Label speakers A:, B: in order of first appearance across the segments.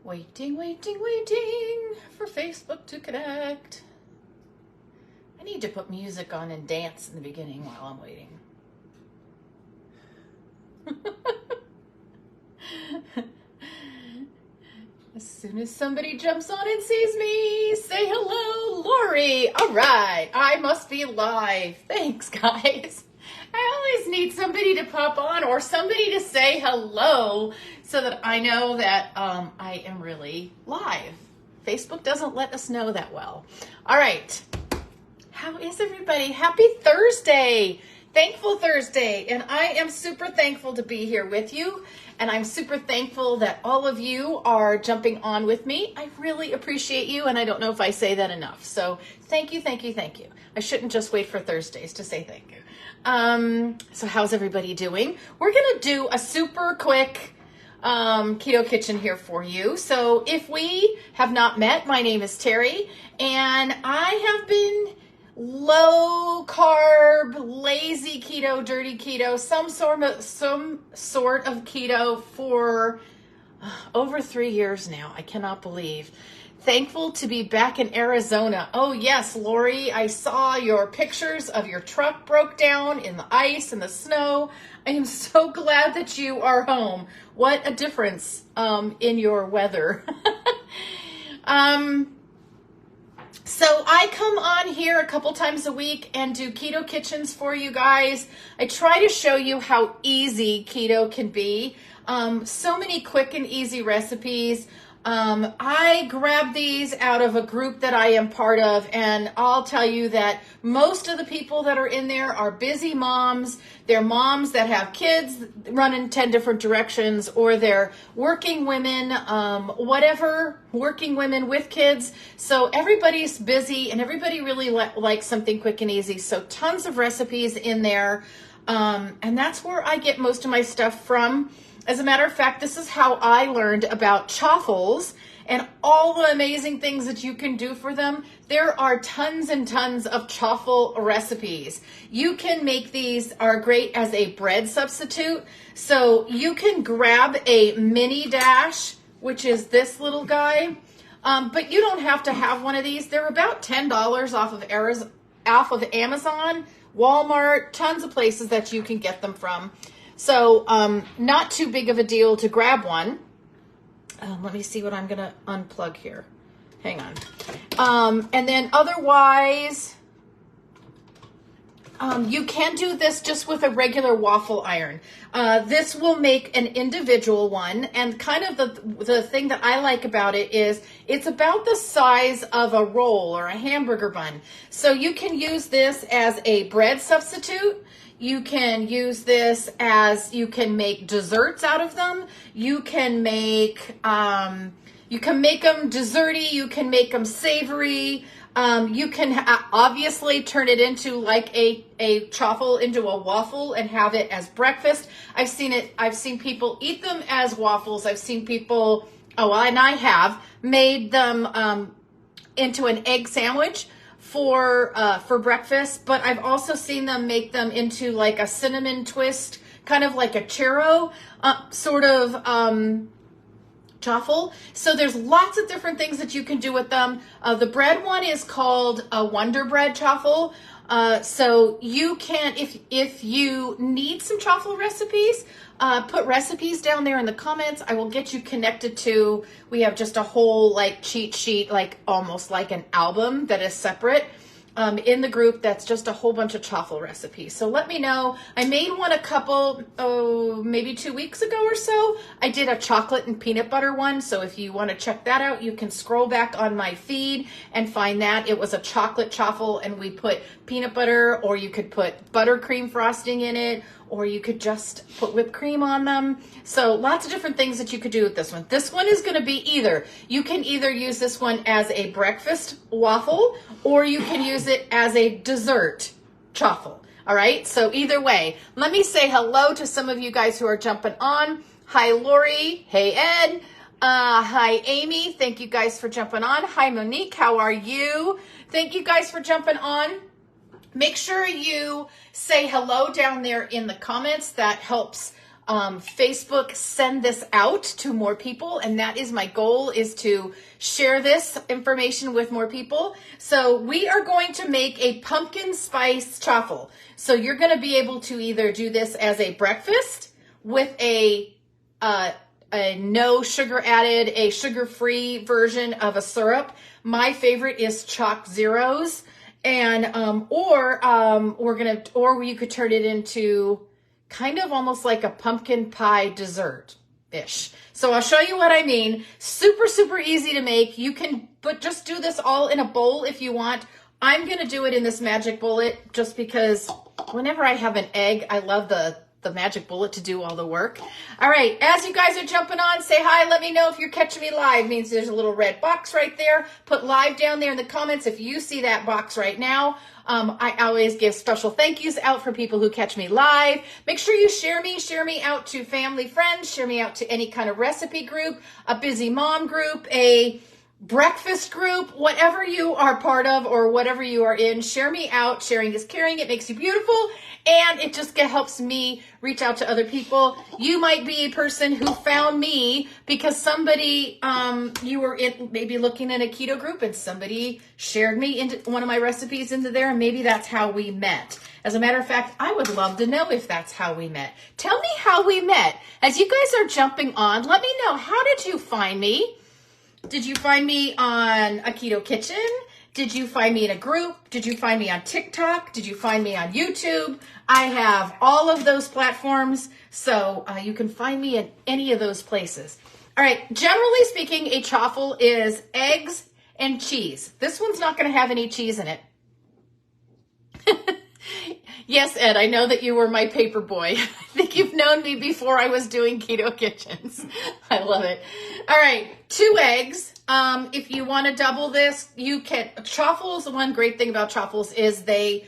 A: Waiting, waiting, waiting for Facebook to connect. I need to put music on and dance in the beginning while I'm waiting. As soon as somebody jumps on and sees me, say hello, Lori. All right, I must be live. Thanks, guys. I always need somebody to pop on or somebody to say hello so that I know that I am really live. Facebook doesn't let us know that well. All right. How is everybody? Happy Thursday. Thankful Thursday. And I am super thankful to be here with you. And I'm super thankful that all of you are jumping on with me. I really appreciate you. And I don't know if I say that enough. So thank you, thank you, thank you. I shouldn't just wait for Thursdays to say thank you. So how's everybody doing? We're going to do a super quick keto kitchen here for you. So if we have not met, my name is Terry, and I have been low carb, lazy keto, dirty keto, some sort of keto for over 3 years now. I cannot believe. Thankful to be back in Arizona. Oh yes, Lori, I saw your pictures of your truck broke down in the ice and the snow. I am so glad that you are home. What a difference in your weather. So I come on here a couple times a week and do keto kitchens for you guys. I try to show you how easy keto can be. So many quick and easy recipes. I grab these out of a group that I am part of, and I'll tell you that most of the people that are in there are busy moms. They're moms that have kids running 10 different directions, or they're working women, working women with kids. So everybody's busy and everybody really likes something quick and easy. So tons of recipes in there. And that's where I get most of my stuff from. As a matter of fact, this is how I learned about Chaffles and all the amazing things that you can do for them. There are tons and tons of chaffle recipes. You can make these, are great as a bread substitute. So you can grab a mini dash, which is this little guy, but you don't have to have one of these. They're about $10 off of Amazon, Walmart, tons of places that you can get them from. So not too big of a deal to grab one. Let me see what I'm going to unplug here. Hang on. And then otherwise, you can do this just with a regular waffle iron. This will make an individual one. And kind of the thing that I like about it is it's about the size of a roll or a hamburger bun. So you can use this as a bread substitute. You can use this as, you can make desserts out of them. You can make them desserty. You can make them savory. You can obviously turn it into like a chaffle into a waffle and have it as breakfast. I've seen people eat them as waffles. I've seen people, and I have made them into an egg sandwich for breakfast, but I've also seen them make them into like a cinnamon twist, kind of like a churro sort of chaffle. So there's lots of different things that you can do with them. The bread one is called a Wonder Bread chaffle. So you can, if you need some chaffle recipes, put recipes down there in the comments. I will get you connected to, we have just a whole like cheat sheet, like almost like an album that is separate in the group. That's just a whole bunch of chaffle recipes. So let me know. I made one a couple, maybe 2 weeks ago or so. I did a chocolate and peanut butter one. So if you want to check that out, you can scroll back on my feed and find that. It was a chocolate chaffle and we put peanut butter, or you could put buttercream frosting in it, or you could just put whipped cream on them. So lots of different things that you could do with this one. This one is going to be you can either use this one as a breakfast waffle, or you can use it as a dessert chaffle. All right. So either way, let me say hello to some of you guys who are jumping on. Hi, Lori. Hey, Ed. Hi, Amy. Thank you guys for jumping on. Hi, Monique. How are you? Thank you guys for jumping on. Make sure you say hello down there in the comments. That helps Facebook send this out to more people, and that is my goal, is to share this information with more people. So we are going to make a pumpkin spice chaffle. So you're going to be able to either do this as a breakfast with a no sugar added, a sugar-free version of a syrup. My favorite is Chalk Zeros, and or you could turn it into kind of almost like a pumpkin pie dessert-ish. So I'll show you what I mean. Super, super easy to make. You can just do this all in a bowl if you want. I'm going to do it in this magic bullet just because whenever I have an egg, I love the magic bullet to do all the work. All right, as you guys are jumping on, say hi. Let me know if you're catching me live. It means there's a little red box right there. Put live down there in the comments if you see that box right now. I always give special thank yous out for people who catch me live. Make sure you share me out to family, friends, share me out to any kind of recipe group, a busy mom group, a breakfast group, whatever you are part of or whatever you are in. Share me out. Sharing is caring. It makes you beautiful, and it just helps me reach out to other people. You might be a person who found me because somebody, you were maybe looking at a keto group and somebody shared me into one of my recipes into there, and maybe that's how we met. As a matter of fact, I would love to know if that's how we met. Tell me how we met. As you guys are jumping on, let me know, how did you find me? Did you find me on a keto kitchen? Did you find me in a group? Did you find me on TikTok? Did you find me on YouTube? I have all of those platforms, so you can find me in any of those places. All right, generally speaking, a chaffle is eggs and cheese. This one's not going to have any cheese in it. Yes, Ed, I know that you were my paper boy. I think you've known me before I was doing keto kitchens. I love it. All right, 2 eggs. If you want to double this, you can. Chaffles, one great thing about chaffles is they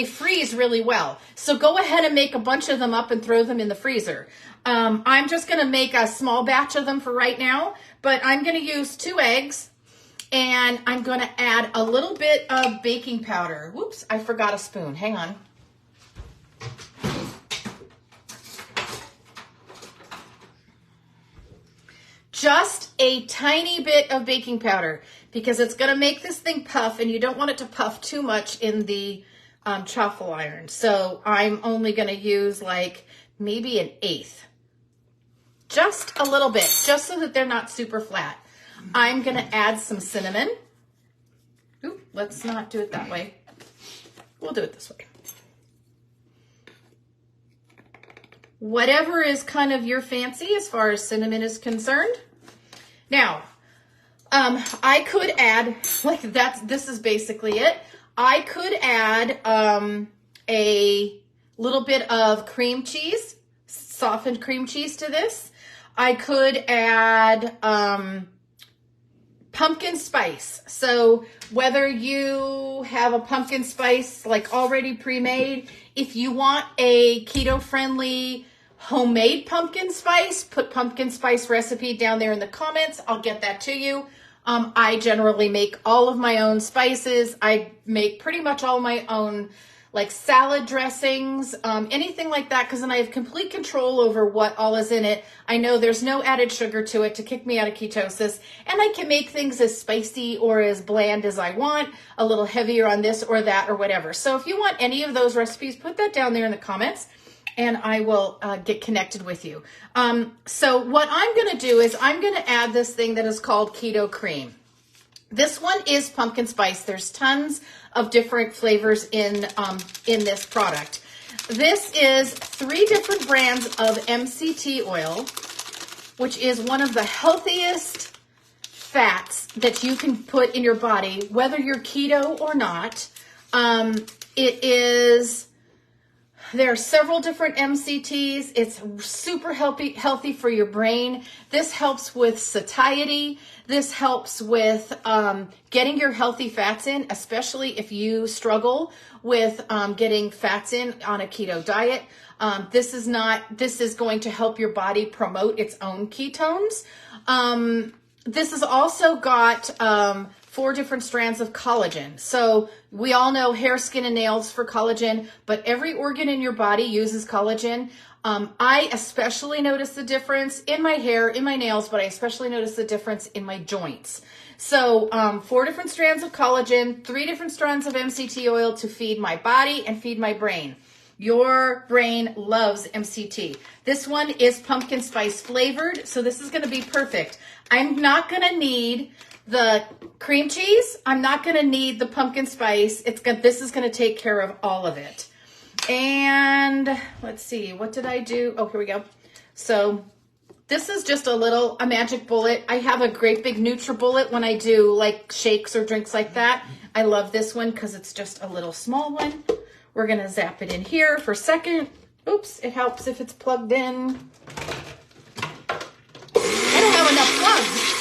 A: freeze really well. So go ahead and make a bunch of them up and throw them in the freezer. I'm just going to make a small batch of them for right now, but I'm going to use 2 eggs. And I'm going to add a little bit of baking powder. Whoops, I forgot a spoon. Hang on. Just a tiny bit of baking powder because it's going to make this thing puff, and you don't want it to puff too much in the chaffle iron. So I'm only going to use like maybe 1/8. Just a little bit, just so that they're not super flat. I'm going to add some cinnamon. Ooh, let's not do it that way. We'll do it this way. Whatever is kind of your fancy as far as cinnamon is concerned. Now, I could add, like this is basically it. I could add a little bit of cream cheese, softened cream cheese to this. I could add pumpkin spice. So whether you have a pumpkin spice like already pre-made, if you want a keto-friendly homemade pumpkin spice, put pumpkin spice recipe down there in the comments. I'll get that to you. I generally make all of my own spices. I make pretty much all my own like salad dressings, anything like that, because then I have complete control over what all is in it. I know there's no added sugar to it to kick me out of ketosis, and I can make things as spicy or as bland as I want, a little heavier on this or that or whatever. So if you want any of those recipes, put that down there in the comments, and I will get connected with you. So what I'm going to do is I'm going to add this thing that is called keto cream. This one is pumpkin spice. There's tons of different flavors in this product. This is 3 different brands of MCT oil, which is one of the healthiest fats that you can put in your body, whether you're keto or not. There are several different MCTs. It's super healthy for your brain. This helps with satiety. This helps with getting your healthy fats in, especially if you struggle with getting fats in on a keto diet. This is going to help your body promote its own ketones. This has also got 4 different strands of collagen. So we all know hair, skin, and nails for collagen, but every organ in your body uses collagen. I especially notice the difference in my hair, in my nails, but I especially notice the difference in my joints. So 4 different strands of collagen, 3 different strands of MCT oil to feed my body and feed my brain. Your brain loves MCT. This one is pumpkin spice flavored, so this is going to be perfect. I'm not going to need the cream cheese. I'm not going to need the pumpkin spice. This is going to take care of all of it. And let's see, what did I do? Oh, here we go. So this is just a magic bullet. I have a great big NutriBullet when I do like shakes or drinks like that. I love this one because it's just a little small one. We're going to zap it in here for a second. Oops, it helps if it's plugged in. I don't have enough plugs.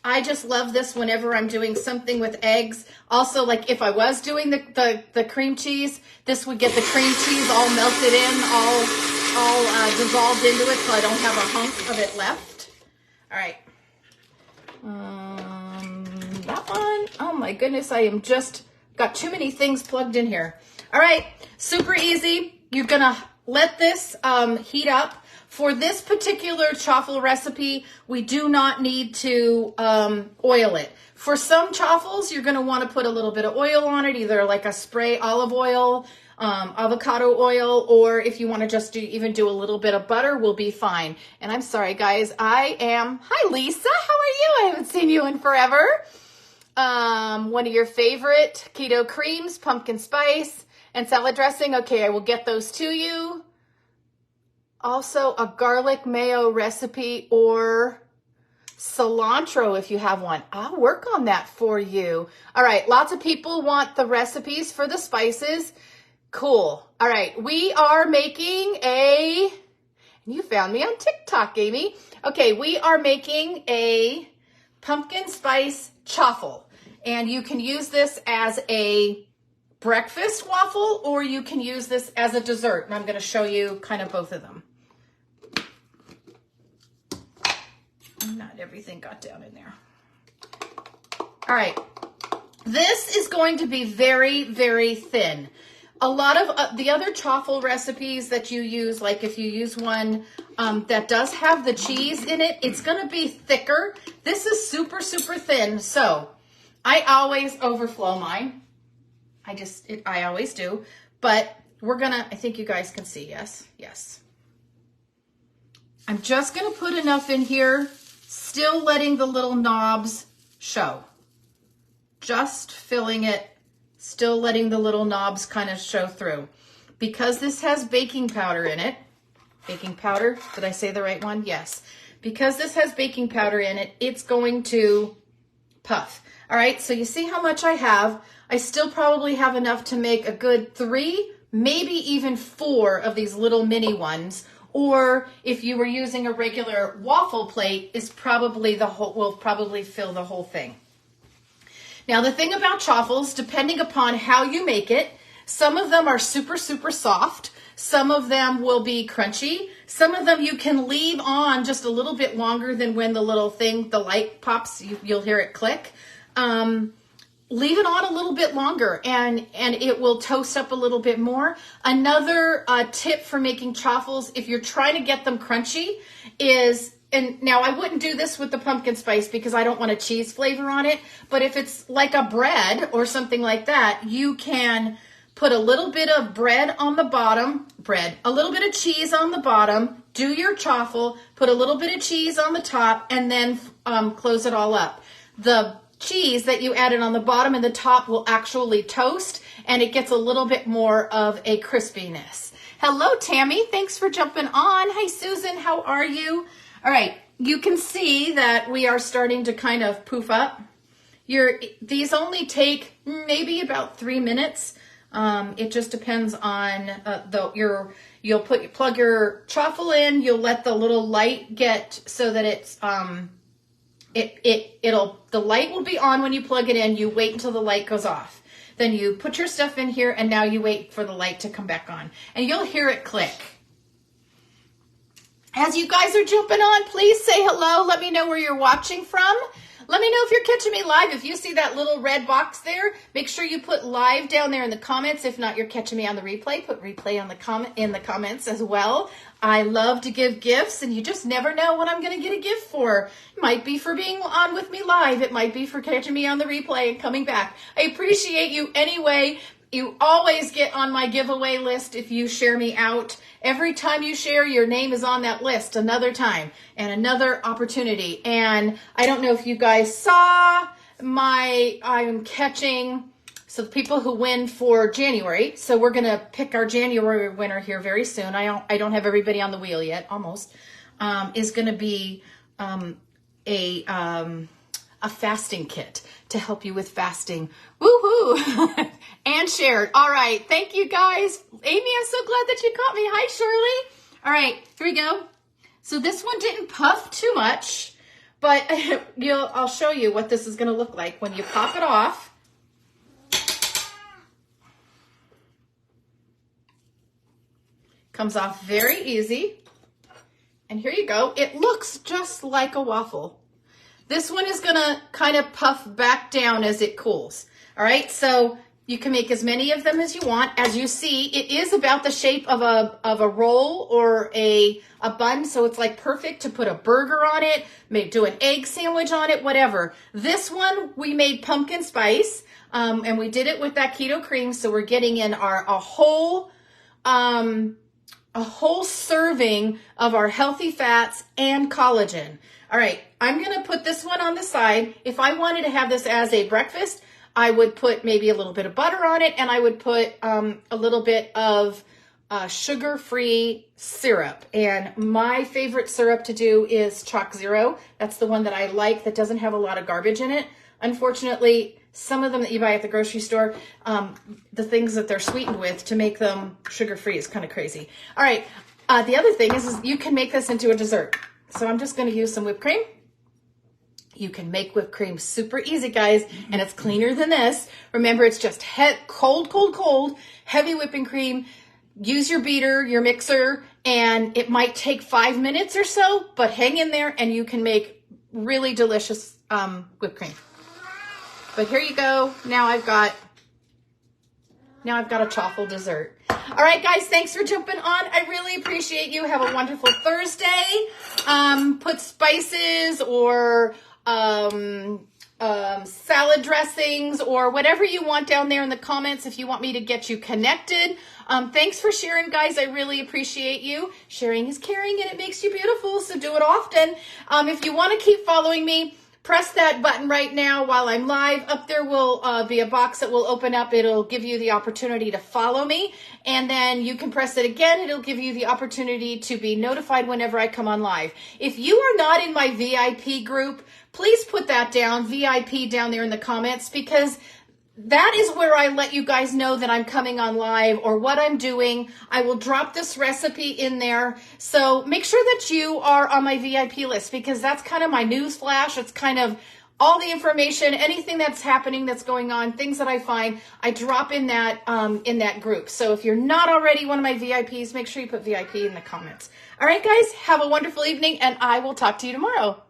A: I just love this whenever I'm doing something with eggs. Also, like if I was doing the cream cheese, this would get the cream cheese all melted in, all dissolved into it, so I don't have a hunk of it left. All right. That one. Oh my goodness, I am just got too many things plugged in here. All right, super easy. You're gonna let this heat up. For this particular chaffle recipe, we do not need to oil it. For some chaffles, you're going to want to put a little bit of oil on it, either like a spray olive oil, avocado oil, or if you want to just even do a little bit of butter, will be fine. And I'm sorry, guys. Hi, Lisa. How are you? I haven't seen you in forever. One of your favorite keto creams, pumpkin spice, and salad dressing. Okay, I will get those to you. Also, a garlic mayo recipe or cilantro if you have one. I'll work on that for you. All right, lots of people want the recipes for the spices. Cool. All right, we are making you found me on TikTok, Amy. Okay, we are making a pumpkin spice chaffle. And you can use this as a breakfast waffle or you can use this as a dessert. And I'm going to show you kind of both of them. Not everything got down in there. All right. This is going to be very, very thin. A lot of the other chaffle recipes that you use, like if you use one that does have the cheese in it, it's going to be thicker. This is super, super thin. So I always overflow mine. I always do. But I think you guys can see. Yes. Yes. I'm just going to put enough in here. Still letting the little knobs show. Just filling it, still letting the little knobs kind of show through. Because this has baking powder in it, baking powder, did I say the right one? Yes. Because this has baking powder in it, it's going to puff. All right, so you see how much I have. I still probably have enough to make a good 3, maybe even 4 of these little mini ones. Or if you were using a regular waffle plate, will probably fill the whole thing. Now the thing about chaffles, depending upon how you make it, some of them are super, super soft. Some of them will be crunchy. Some of them you can leave on just a little bit longer than when the light pops, you'll hear it click. Leave it on a little bit longer and it will toast up a little bit more. Another tip for making chaffles, if you're trying to get them crunchy, and now I wouldn't do this with the pumpkin spice because I don't want a cheese flavor on it, but if it's like a bread or something like that, you can put a little bit of bread on the bottom, a little bit of cheese on the bottom, do your chaffle, put a little bit of cheese on the top, and then close it all up. The cheese that you added on the bottom and the top will actually toast and it gets a little bit more of a crispiness. Hello, Tammy. Thanks for jumping on. Hi, Susan. How are you? All right. You can see that we are starting to kind of poof up. These only take maybe about 3 minutes. It just depends on you'll plug your chaffle in. You'll let the little light get so that it's the light will be on when you plug it in. You wait until the light goes off. Then you put your stuff in here and now you wait for the light to come back on. And you'll hear it click. As you guys are jumping on, please say hello. Let me know where you're watching from. Let me know if you're catching me live. If you see that little red box there, make sure you put live down there in the comments. If not, you're catching me on the replay. Put replay on in the comments as well. I love to give gifts, and you just never know what I'm going to get a gift for. It might be for being on with me live. It might be for catching me on the replay and coming back. I appreciate you anyway. You always get on my giveaway list if you share me out. Every time you share, your name is on that list another time and another opportunity. And I don't know if you guys saw I'm catching the people who win for January. So we're going to pick our January winner here very soon. I don't have everybody on the wheel yet, almost. Is going to be a fasting kit to help you with fasting. Woohoo! And shared. All right. Thank you, guys. Amy, I'm so glad that you caught me. Hi, Shirley. All right. Here we go. So this one didn't puff too much, but I'll show you what this is going to look like when you pop it off. Comes off very easy. And here you go. It looks just like a waffle. This one is going to kind of puff back down as it cools. All right, so you can make as many of them as you want. As you see, it is about the shape of a roll or a bun, so it's like perfect to put a burger on it, do an egg sandwich on it, whatever. This one, we made pumpkin spice, and we did it with that keto cream, so we're getting in a whole serving of our healthy fats and collagen. All right, I'm going to put this one on the side. If I wanted to have this as a breakfast, I would put maybe a little bit of butter on it, and I would put a little bit of sugar-free syrup. And my favorite syrup to do is Chalk Zero. That's the one that I like that doesn't have a lot of garbage in it. Unfortunately, some of them that you buy at the grocery store, the things that they're sweetened with to make them sugar-free is kind of crazy. All right, the other thing is you can make this into a dessert. So I'm just going to use some whipped cream. You can make whipped cream super easy, guys, and it's cleaner than this. Remember, it's just cold, heavy whipping cream. Use your beater, your mixer, and it might take 5 minutes or so, but hang in there and you can make really delicious whipped cream. But here you go. Now I've got a chaffle dessert. All right, guys, thanks for jumping on. I really appreciate you. Have a wonderful Thursday. Put spices or salad dressings or whatever you want down there in the comments if you want me to get you connected. Thanks for sharing, guys. I really appreciate you. Sharing is caring, and it makes you beautiful, so do it often. If you want to keep following me, press that button right now while I'm live. Up there will be a box that will open up. It'll give you the opportunity to follow me, and then you can press it again. It'll give you the opportunity to be notified whenever I come on live. If you are not in my VIP group, please put that down, VIP, down there in the comments, because that is where I let you guys know that I'm coming on live or what I'm doing. I will drop this recipe in there. So make sure that you are on my VIP list, because that's kind of my news flash. It's kind of all the information, anything that's happening, that's going on, things that I find, I drop in that group. So if you're not already one of my VIPs, make sure you put VIP in the comments. All right, guys, have a wonderful evening, and I will talk to you tomorrow.